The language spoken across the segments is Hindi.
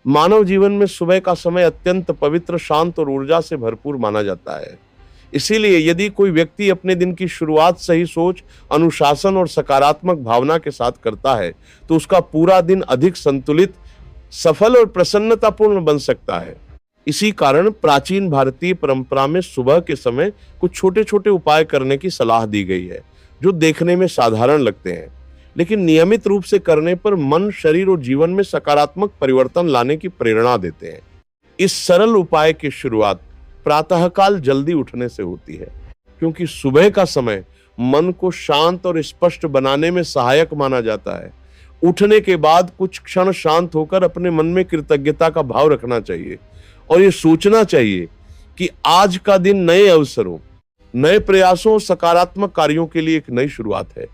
मानव जीवन में सुबह का समय अत्यंत पवित्र, शांत और ऊर्जा से भरपूर माना जाता है। इसीलिए यदि कोई व्यक्ति अपने दिन की शुरुआत सही सोच, अनुशासन और सकारात्मक भावना के साथ करता है, तो उसका पूरा दिन अधिक संतुलित, सफल और प्रसन्नतापूर्ण बन सकता है। इसी कारण प्राचीन भारतीय परंपरा में सुबह के समय कुछ छोटे छोटे उपाय करने की सलाह दी गई है, जो देखने में साधारण लगते हैं, लेकिन नियमित रूप से करने पर मन, शरीर और जीवन में सकारात्मक परिवर्तन लाने की प्रेरणा देते हैं। इस सरल उपाय की शुरुआत प्रातःकाल जल्दी उठने से होती है, क्योंकि सुबह का समय मन को शांत और स्पष्ट बनाने में सहायक माना जाता है। उठने के बाद कुछ क्षण शांत होकर अपने मन में कृतज्ञता का भाव रखना चाहिए और ये सोचना चाहिए कि आज का दिन नए अवसरों, नए प्रयासों और सकारात्मक कार्यों के लिए एक नई शुरुआत है।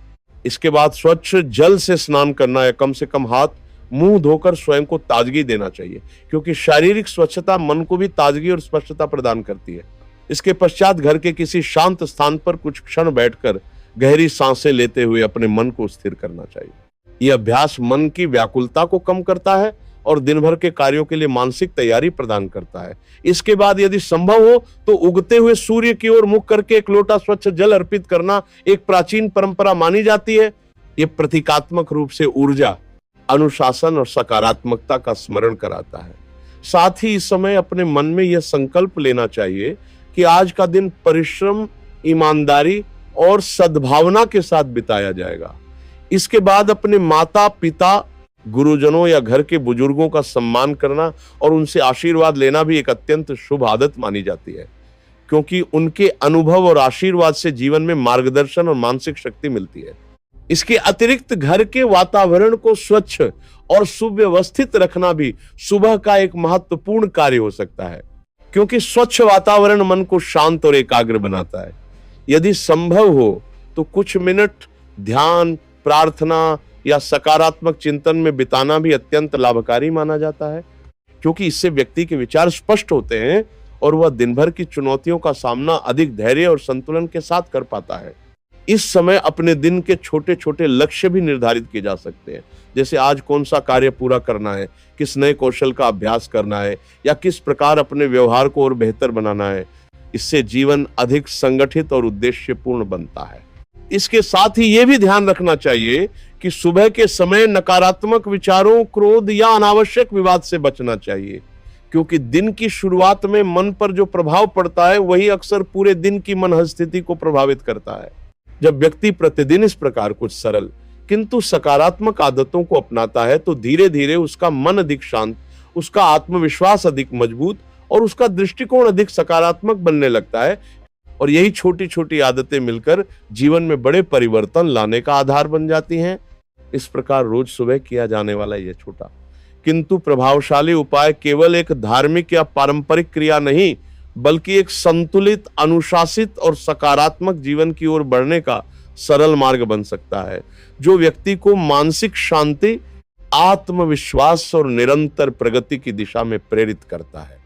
इसके बाद स्वच्छ जल से स्नान करना या कम से कम हाथ मुंह धोकर स्वयं को ताजगी देना चाहिए, क्योंकि शारीरिक स्वच्छता मन को भी ताजगी और स्पष्टता प्रदान करती है। इसके पश्चात घर के किसी शांत स्थान पर कुछ क्षण बैठकर गहरी सांसें लेते हुए अपने मन को स्थिर करना चाहिए। यह अभ्यास मन की व्याकुलता को कम करता है और दिन भर के कार्यों के लिए मानसिक तैयारी प्रदान करता है। इसके बाद यदि संभव हो तो उगते हुए सूर्य की ओर मुख करके एक लोटा स्वच्छ जल अर्पित करना एक प्राचीन परंपरा मानी जाती है। यह प्रतीकात्मक रूप से ऊर्जा, अनुशासन और सकारात्मकता का स्मरण कराता है। साथ ही इस समय अपने मन में यह संकल्प लेना चाहिए कि आज का दिन परिश्रम, ईमानदारी और सद्भावना के साथ बिताया जाएगा। इसके बाद अपने माता पिता, गुरुजनों या घर के बुजुर्गों का सम्मान करना और उनसे आशीर्वाद लेना भी एक अत्यंत शुभ आदत मानी जाती है, क्योंकि उनके अनुभव और आशीर्वाद से जीवन में मार्गदर्शन और मानसिक शक्ति मिलती है। इसके अतिरिक्त घर के वातावरण को स्वच्छ और सुव्यवस्थित रखना भी सुबह का एक महत्वपूर्ण कार्य हो सकता है, क्योंकि स्वच्छ वातावरण मन को शांत और एकाग्र बनाता है। यदि संभव हो तो कुछ मिनट ध्यान, प्रार्थना या सकारात्मक चिंतन में बिताना भी अत्यंत लाभकारी माना जाता है, क्योंकि इससे व्यक्ति के विचार स्पष्ट होते हैं और वह दिन भर की चुनौतियों का सामना अधिक धैर्य और संतुलन के साथ कर पाता है। इस समय अपने दिन के छोटे छोटे लक्ष्य भी निर्धारित किए जा सकते हैं, जैसे आज कौन सा कार्य पूरा करना है, किस नए कौशल का अभ्यास करना है या किस प्रकार अपने व्यवहार को और बेहतर बनाना है। इससे जीवन अधिक संगठित और उद्देश्यपूर्ण बनता है। इसके साथ ही यह भी ध्यान रखना चाहिए कि सुबह के समय नकारात्मक विचारों, क्रोध या अनावश्यक विवाद से बचना चाहिए, क्योंकि दिन की शुरुआत में मन पर जो प्रभाव पड़ता है वही अक्सर पूरे दिन की मन स्थिति को प्रभावित करता है। जब व्यक्ति प्रतिदिन इस प्रकार कुछ सरल किंतु सकारात्मक आदतों को अपनाता है तो धीरे धीरे उसका मन अधिक शांत, उसका आत्मविश्वास अधिक मजबूत और उसका दृष्टिकोण अधिक सकारात्मक बनने लगता है। और यही छोटी छोटी आदतें मिलकर जीवन में बड़े परिवर्तन लाने का आधार बन जाती हैं। इस प्रकार रोज सुबह किया जाने वाला यह छोटा किंतु प्रभावशाली उपाय केवल एक धार्मिक या पारंपरिक क्रिया नहीं, बल्कि एक संतुलित, अनुशासित और सकारात्मक जीवन की ओर बढ़ने का सरल मार्ग बन सकता है, जो व्यक्ति को मानसिक शांति, आत्मविश्वास और निरंतर प्रगति की दिशा में प्रेरित करता है।